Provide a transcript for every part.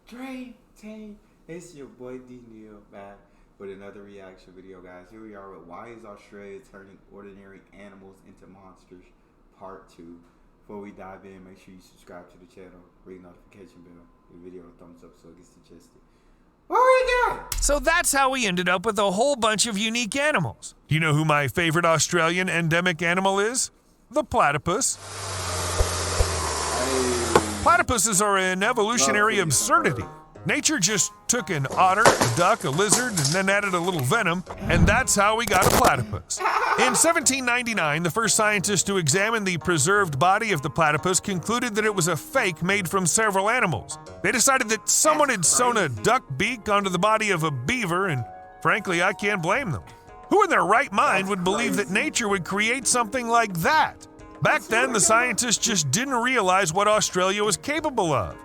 Dream Team. It's your boy Neal back with another reaction video, guys. Here we are with Why is Australia Turning Ordinary Animals into Monsters Part 2. Before we dive in, make sure you subscribe to the channel, ring the notification bell, give the video a thumbs up so it gets digested. What we got? So that's how we ended up with a whole bunch of unique animals. You know who my favorite Australian endemic animal is? The platypus. Platypuses are an evolutionary absurdity. Nature just took an otter, a duck, a lizard, and then added a little venom, and that's how we got a platypus. In 1799, the first scientist to examine the preserved body of the platypus concluded that it was a fake made from several animals. They decided that someone had sewn a duck beak onto the body of a beaver, and frankly, I can't blame them. Who in their right mind would believe that nature would create something like that? Back then, the scientists just didn't realize what Australia was capable of.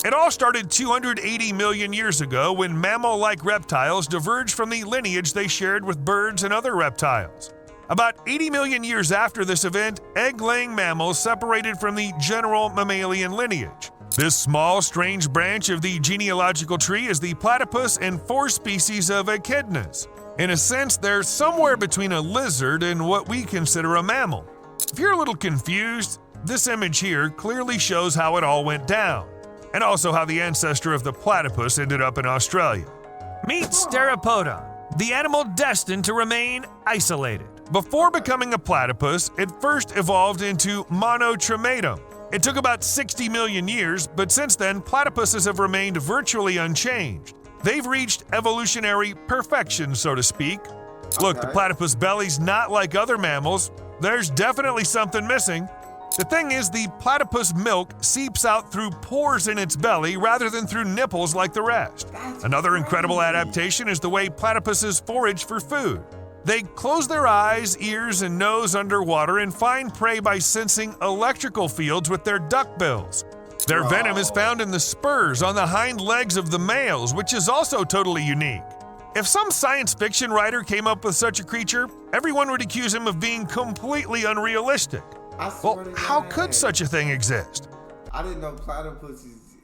It all started 280 million years ago when mammal-like reptiles diverged from the lineage they shared with birds and other reptiles. About 80 million years after this event, egg-laying mammals separated from the general mammalian lineage. This small, strange branch of the genealogical tree is the platypus and 4 species of echidnas. In a sense, they're somewhere between a lizard and what we consider a mammal. If you're a little confused, this image here clearly shows how it all went down, and also how the ancestor of the platypus ended up in Australia. Meet Steropodon, the animal destined to remain isolated. Before becoming a platypus, it first evolved into Monotrematum. It took about 60 million years, but since then, platypuses have remained virtually unchanged. They've reached evolutionary perfection, so to speak. Look, the platypus belly's not like other mammals. There's definitely something missing. The thing is, the platypus milk seeps out through pores in its belly rather than through nipples like the rest. Another incredible adaptation is the way platypuses forage for food. They close their eyes, ears, and nose underwater and find prey by sensing electrical fields with their duck bills. Their venom is found in the spurs on the hind legs of the males, which is also totally unique. If some science fiction writer came up with such a creature, everyone would accuse him of being completely unrealistic. Well, how could such a thing exist? I didn't know platypuses.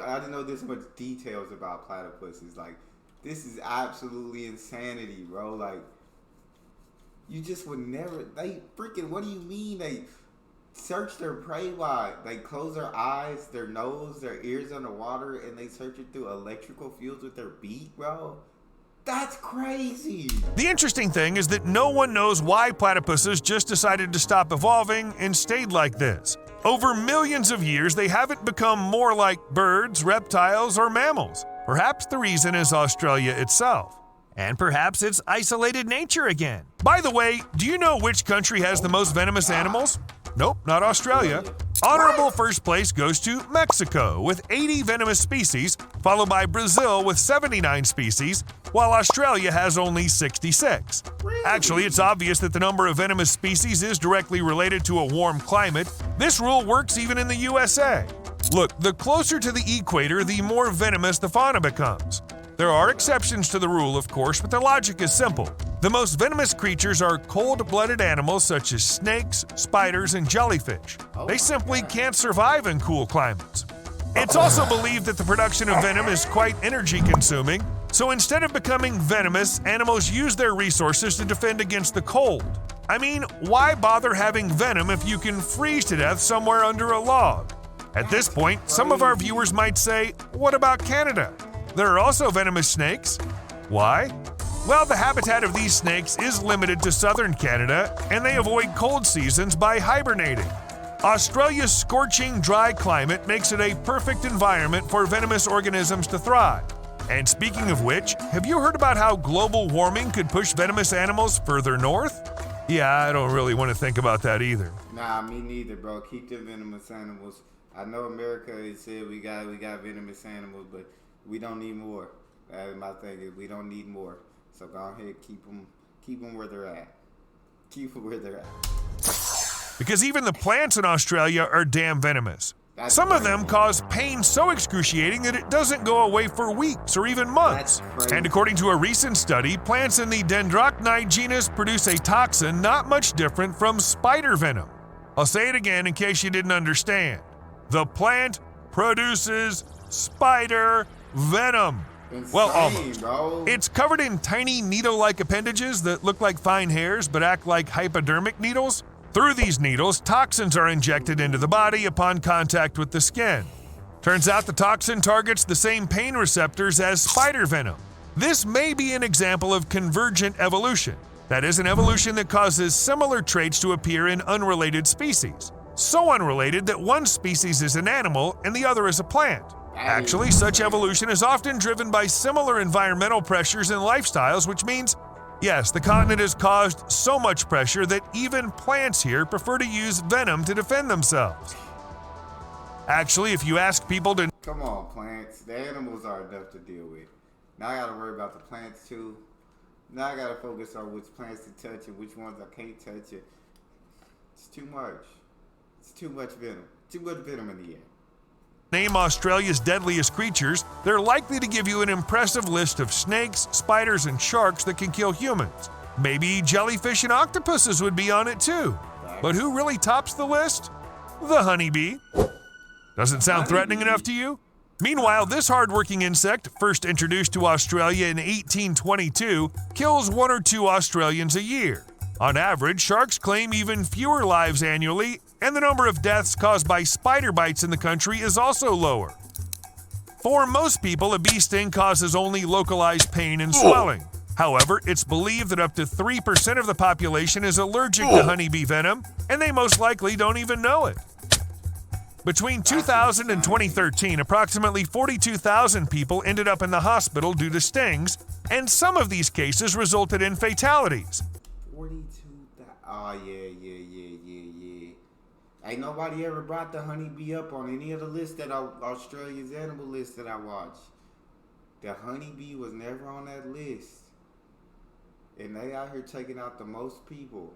I didn't know this much details about platypuses. Like, this is absolutely insanity, bro. Like, you just would never. They freaking. What do you mean? They search their prey wide. They close their eyes, their nose, their ears underwater, and they search it through electrical fields with their beak, bro. That's crazy. The interesting thing is that no one knows why platypuses just decided to stop evolving and stayed like this. Over millions of years, they haven't become more like birds, reptiles, or mammals. Perhaps the reason is Australia itself. And perhaps it's isolated nature again. By the way, do you know which country has the most venomous animals? Nope, not Australia. Honorable first place goes to Mexico with 80 venomous species, followed by Brazil with 79 species, while Australia has only 66. Actually, it's obvious that the number of venomous species is directly related to a warm climate. This rule works even in the USA. Look, the closer to the equator, the more venomous the fauna becomes. There are exceptions to the rule, of course, but the logic is simple. The most venomous creatures are cold-blooded animals such as snakes, spiders, and jellyfish. They simply can't survive in cool climates. It's also believed that the production of venom is quite energy-consuming, so instead of becoming venomous, animals use their resources to defend against the cold. I mean, why bother having venom if you can freeze to death somewhere under a log? At this point, some of our viewers might say, what about Canada? There are also venomous snakes. Why? Well, the habitat of these snakes is limited to southern Canada, and they avoid cold seasons by hibernating. Australia's scorching, dry climate makes it a perfect environment for venomous organisms to thrive. And speaking of which, have you heard about how global warming could push venomous animals further north? Yeah, I don't really want to think about that either. Nah, me neither, bro. Keep the venomous animals. I know America has said we got venomous animals, but we don't need more. My thing is, we don't need more. So go ahead, keep them where they're at. Keep them where they're at. Because even the plants in Australia are damn venomous. Some of them cause pain so excruciating that it doesn't go away for weeks or even months. And according to a recent study, plants in the Dendrocni genus produce a toxin not much different from spider venom. I'll say it again in case you didn't understand. The plant produces spider venom. Insane, Well, almost. bro. It's covered in tiny needle-like appendages that look like fine hairs but act like hypodermic needles. Through these needles, toxins are injected into the body upon contact with the skin. Turns out the toxin targets the same pain receptors as spider venom. This may be an example of convergent evolution. That is, an evolution that causes similar traits to appear in unrelated species. So unrelated that one species is an animal and the other is a plant. Actually, such evolution is often driven by similar environmental pressures and lifestyles, which means, yes, the continent has caused so much pressure that even plants here prefer to use venom to defend themselves. Actually, if you ask people to... Come on, plants. The animals are enough to deal with. Now I gotta worry about the plants too. Now I gotta focus on which plants to touch and which ones I can't touch. It's too much. It's too much venom. Too much venom in the air. Name Australia's deadliest creatures, they're likely to give you an impressive list of snakes, spiders, and sharks that can kill humans. Maybe jellyfish and octopuses would be on it too. But who really tops the list? The honeybee. Doesn't sound threatening enough to you? Meanwhile, this hard-working insect, first introduced to Australia in 1822, kills 1 or 2 Australians a year. On average, sharks claim even fewer lives annually, and the number of deaths caused by spider bites in the country is also lower. For most people, a bee sting causes only localized pain and swelling. However, it's believed that up to 3% of the population is allergic to honeybee venom, and they most likely don't even know it. Between 2000 and 2013, approximately 42,000 people ended up in the hospital due to stings, and some of these cases resulted in fatalities. 42,000. Oh, yeah. Ain't nobody ever brought the honeybee up on any of the lists that Australia's animal list that I watched. The honeybee was never on that list. And they out here taking out the most people,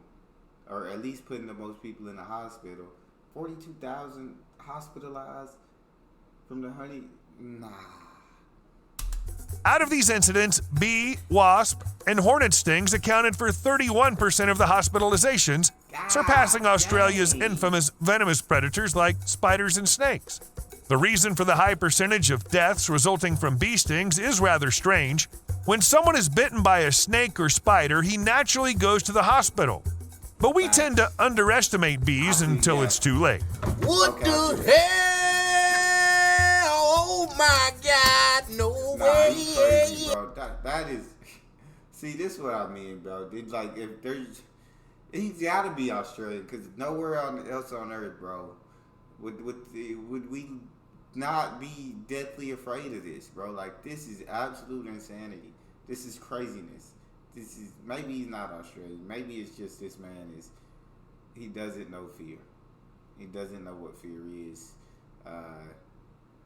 or at least putting the most people in the hospital. 42,000 hospitalized from the honey. Nah. Out of these incidents, bee, wasp, and hornet stings accounted for 31% of the hospitalizations, surpassing Australia's infamous venomous predators like spiders and snakes. The reason for the high percentage of deaths resulting from bee stings is rather strange. When someone is bitten by a snake or spider, he naturally goes to the hospital. But we tend to underestimate bees until it's too late. What the hell? Oh my God, no way. You crazy, bro. That is. See, this is what I mean, bro. It's like if there's, he's got to be Australian because nowhere else on earth, bro, would we not be deathly afraid of this, bro? Like, this is absolute insanity. This is craziness. This is, maybe he's not Australian. Maybe it's just this man he doesn't know fear. He doesn't know what fear is.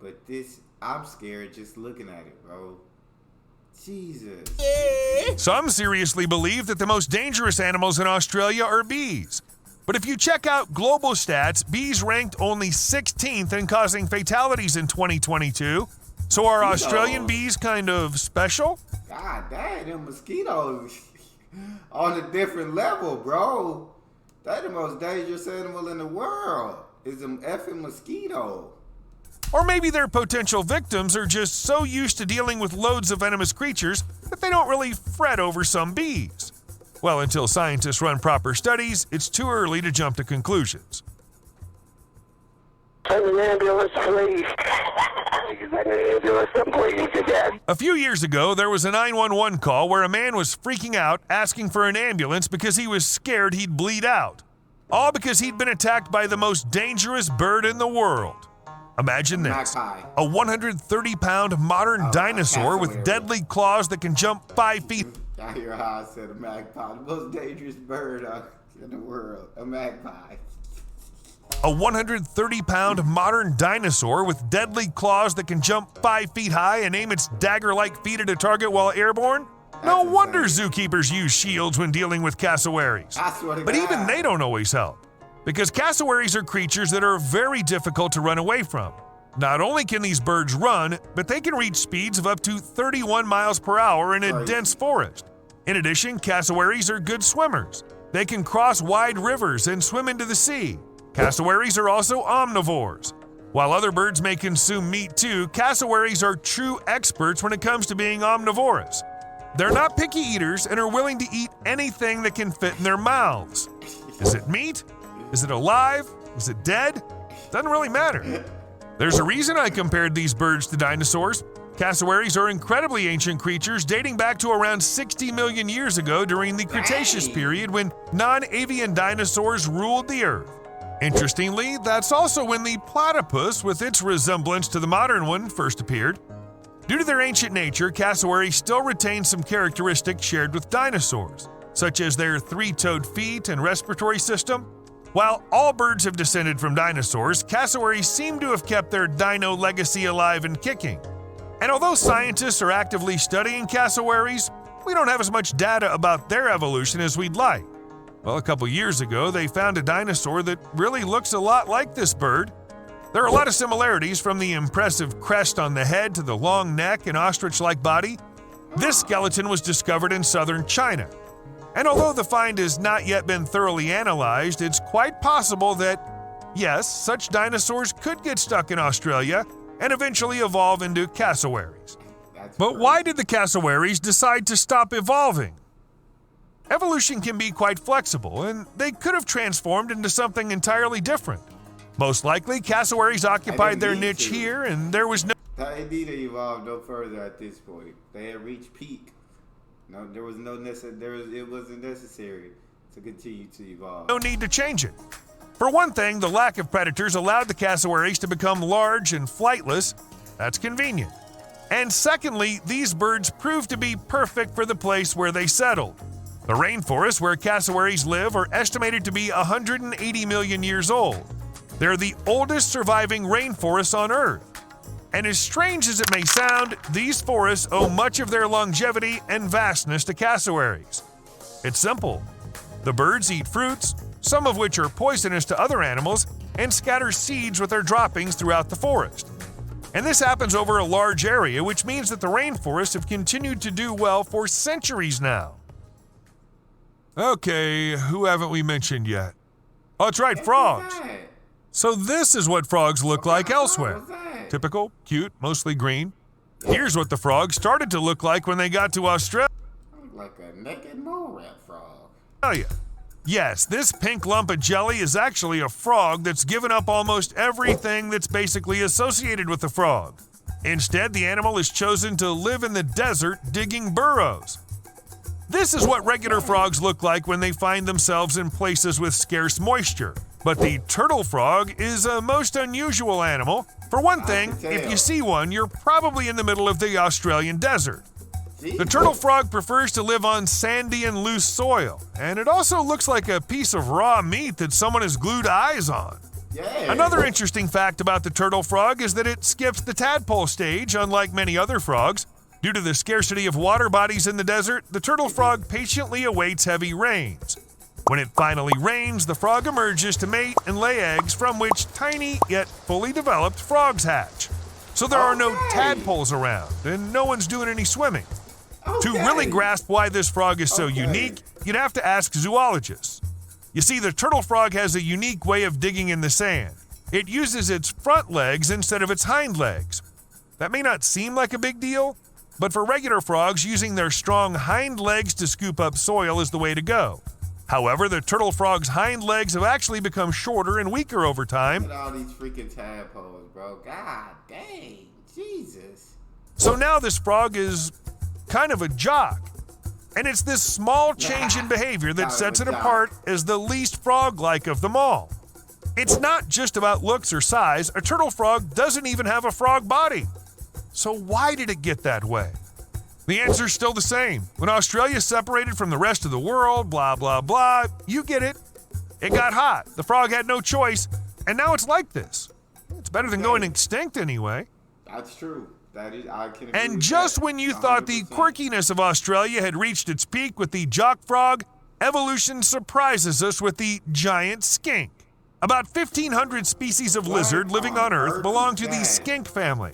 But this, I'm scared just looking at it, bro. Jesus. Some seriously believe that the most dangerous animals in Australia are bees. But if you check out global stats, bees ranked only 16th in causing fatalities in 2022. So are Australian bees kind of special? God damn, them mosquitoes on a different level, bro. They're the most dangerous animal in the world. Is them effing mosquito. Or maybe their potential victims are just so used to dealing with loads of venomous creatures that they don't really fret over some bees. Well, until scientists run proper studies, it's too early to jump to conclusions. An ambulance, please. An ambulance, I'm bleeding to death. A few years ago, there was a 911 call where a man was freaking out, asking for an ambulance because he was scared he'd bleed out. All because he'd been attacked by the most dangerous bird in the world. Imagine this, a 130-pound modern dinosaur with deadly claws that can jump 5 feet. I hear how I said a magpie, the most dangerous bird in the world, a magpie. A 130-pound modern dinosaur with deadly claws that can jump 5 feet high and aim its dagger-like feet at a target while airborne? No wonder zookeepers use shields when dealing with cassowaries. But even they don't always help. Because cassowaries are creatures that are very difficult to run away from. Not only can these birds run, but they can reach speeds of up to 31 miles per hour in a dense forest. In addition, cassowaries are good swimmers. They can cross wide rivers and swim into the sea. Cassowaries are also omnivores. While other birds may consume meat too, cassowaries are true experts when it comes to being omnivorous. They're not picky eaters and are willing to eat anything that can fit in their mouths. Is it meat? Is it alive? Is it dead? Doesn't really matter. There's a reason I compared these birds to dinosaurs. Cassowaries are incredibly ancient creatures dating back to around 60 million years ago during the Cretaceous period when non-avian dinosaurs ruled the earth. Interestingly, that's also when the platypus, with its resemblance to the modern one, first appeared. Due to their ancient nature, cassowaries still retain some characteristics shared with dinosaurs, such as their three-toed feet and respiratory system. While all birds have descended from dinosaurs, cassowaries seem to have kept their dino legacy alive and kicking. And although scientists are actively studying cassowaries, we don't have as much data about their evolution as we'd like. Well, a couple years ago, they found a dinosaur that really looks a lot like this bird. There are a lot of similarities, from the impressive crest on the head to the long neck and ostrich-like body. This skeleton was discovered in southern China. And although the find has not yet been thoroughly analyzed, it's quite possible that, yes, such dinosaurs could get stuck in Australia and eventually evolve into cassowaries. But why did the cassowaries decide to stop evolving? Evolution can be quite flexible, and they could have transformed into something entirely different. Most likely, cassowaries occupied their niche here, and there was no need to evolve no further at this point. They had reached peak. No, there was no it wasn't necessary to continue to evolve. No need to change it. For one thing, the lack of predators allowed the cassowaries to become large and flightless. That's convenient. And secondly, these birds proved to be perfect for the place where they settled. The rainforests where cassowaries live are estimated to be 180 million years old. They're the oldest surviving rainforests on Earth. And as strange as it may sound, these forests owe much of their longevity and vastness to cassowaries. It's simple. The birds eat fruits, some of which are poisonous to other animals, and scatter seeds with their droppings throughout the forest. And this happens over a large area, which means that the rainforests have continued to do well for centuries now. Okay, who haven't we mentioned yet? Oh, that's right, frogs. So this is what frogs look like elsewhere. Typical, cute, mostly green. Here's what the frogs started to look like when they got to Australia. Like a naked mole rat frog. Oh yeah. Yes, this pink lump of jelly is actually a frog that's given up almost everything that's basically associated with the frog. Instead, the animal has chosen to live in the desert digging burrows. This is what regular frogs look like when they find themselves in places with scarce moisture. But the turtle frog is a most unusual animal. For one thing, if you see one, you're probably in the middle of the Australian desert. The turtle frog prefers to live on sandy and loose soil, and it also looks like a piece of raw meat that someone has glued eyes on. Yeah. Another interesting fact about the turtle frog is that it skips the tadpole stage, unlike many other frogs. Due to the scarcity of water bodies in the desert, the turtle frog patiently awaits heavy rains. When it finally rains, the frog emerges to mate and lay eggs from which tiny yet fully developed frogs hatch. So there are no tadpoles around, and no one's doing any swimming. To really grasp why this frog is so unique, you'd have to ask zoologists. You see, the turtle frog has a unique way of digging in the sand. It uses its front legs instead of its hind legs. That may not seem like a big deal, but for regular frogs, using their strong hind legs to scoop up soil is the way to go. However, the turtle frog's hind legs have actually become shorter and weaker over time. Look at all these freaking tadpoles, bro. God dang. Jesus. So now this frog is kind of a jock. And it's this small change in behavior that sets it apart as the least frog-like of them all. It's not just about looks or size. A turtle frog doesn't even have a frog body. So why did it get that way? The answer's still the same. When Australia separated from the rest of the world, blah, blah, blah, you get it. It got hot. The frog had no choice, and now it's like this. It's better than going extinct anyway. That's true. That is, I can agree And with just that. when you thought the 100%. quirkiness of Australia had reached its peak with the jock frog, evolution surprises us with the giant skink. About 1,500 species of lizard living on Earth belong to the skink family.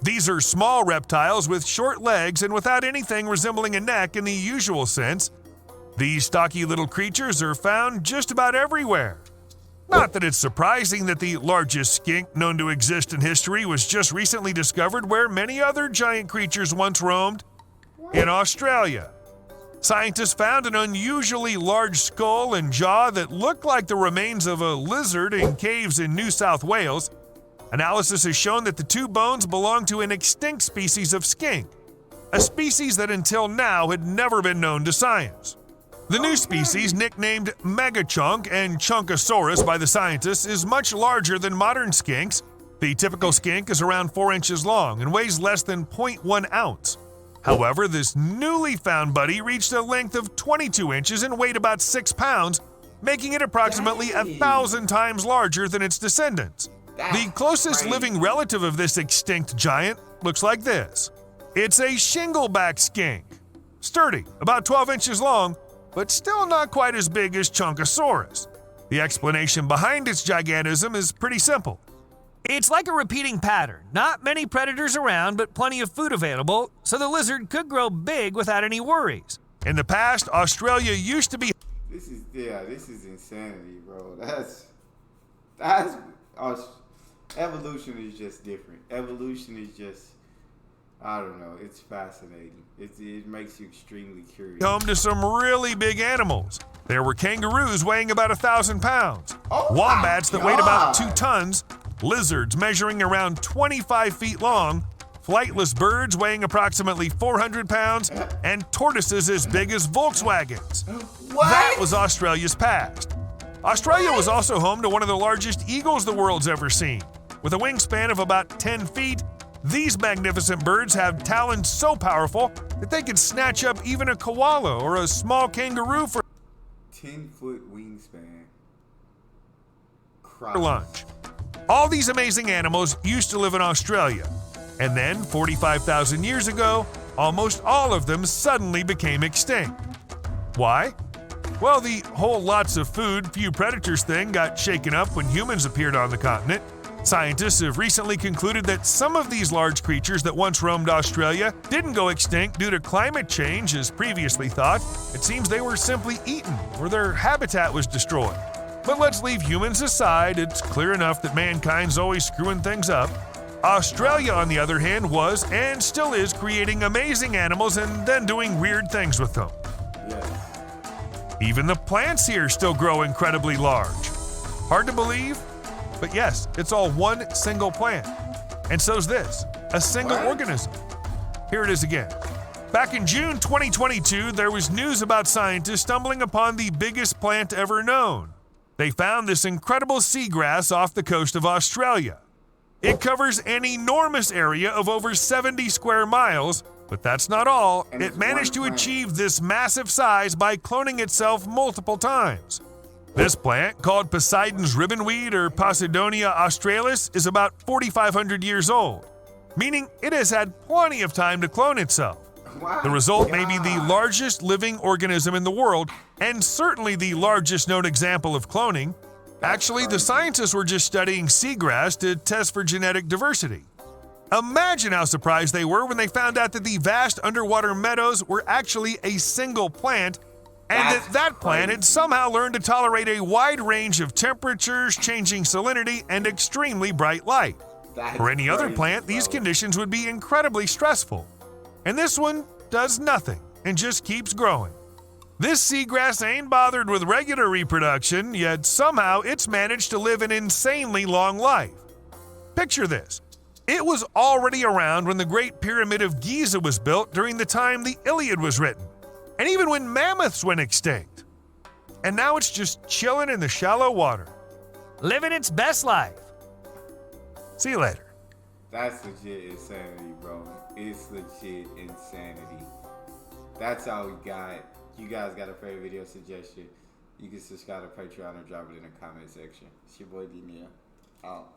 These are small reptiles with short legs and without anything resembling a neck in the usual sense. These stocky little creatures are found just about everywhere. Not that it's surprising that the largest skink known to exist in history was just recently discovered where many other giant creatures once roamed, in Australia. Scientists found an unusually large skull and jaw that looked like the remains of a lizard in caves in New South Wales. Analysis has shown that the two bones belong to an extinct species of skink, a species that until now had never been known to science. The new species, nicknamed megachunk and chunkosaurus by the scientists, is much larger than modern skinks. The typical skink is around 4 inches long and weighs less than 0.1 ounce. However, this newly found buddy reached a length of 22 inches and weighed about 6 pounds, making it approximately 1,000 times larger than its descendants. The closest living relative of this extinct giant looks like this. It's a shingleback skink. Sturdy, about 12 inches long, but still not quite as big as Chunkosaurus. The explanation behind its gigantism is pretty simple. It's like a repeating pattern. Not many predators around, but plenty of food available, so the lizard could grow big without any worries. In the past, Australia used to be... This is insanity, bro. Evolution is just different. Evolution is just, I don't know, it's fascinating. It makes you extremely curious. Home to some really big animals. There were kangaroos weighing about 1,000 pounds, wombats that weighed about 2 tons, lizards measuring around 25 feet long, flightless birds weighing approximately 400 pounds, and tortoises as big as Volkswagens. That was Australia's past. Australia was also home to one of the largest eagles the world's ever seen. With a wingspan of about 10 feet, these magnificent birds have talons so powerful that they could snatch up even a koala or a small kangaroo for 10-foot wingspan. lunch. All these amazing animals used to live in Australia, and then 45,000 years ago, almost all of them suddenly became extinct. Why? Well, the whole lots of food, few predators thing got shaken up when humans appeared on the continent. Scientists have recently concluded that some of these large creatures that once roamed Australia didn't go extinct due to climate change as previously thought. It seems they were simply eaten or their habitat was destroyed. But let's leave humans aside. It's clear enough that mankind's always screwing things up. Australia, on the other hand, was and still is creating amazing animals and then doing weird things with them. Even the plants here still grow incredibly large. Hard to believe? But yes, it's all one single plant. And so's this, a single organism. Here it is again. Back in June 2022, there was news about scientists stumbling upon the biggest plant ever known. They found this incredible seagrass off the coast of Australia. It covers an enormous area of over 70 square miles, but that's not all. It managed to achieve this massive size by cloning itself multiple times. This plant, called Poseidon's ribbonweed or Posidonia australis, is about 4,500 years old, meaning it has had plenty of time to clone itself. The result may be the largest living organism in the world, and certainly the largest known example of cloning. Actually, the scientists were just studying seagrass to test for genetic diversity. Imagine how surprised they were when they found out that the vast underwater meadows were actually a single plant, and that plant had somehow learned to tolerate a wide range of temperatures, changing salinity, and extremely bright light. For any other plant, these conditions would be incredibly stressful. And this one does nothing and just keeps growing. This seagrass ain't bothered with regular reproduction, yet somehow it's managed to live an insanely long life. Picture this. It was already around when the Great Pyramid of Giza was built during the time the Iliad was written, and even when mammoths went extinct. And now it's just chilling in the shallow water, Living its best life. See you later. That's legit insanity, bro. It's legit insanity. That's all we got. You guys got a favorite video suggestion? You can subscribe to Patreon or drop it in the comment section. It's your boy D Neal. Out.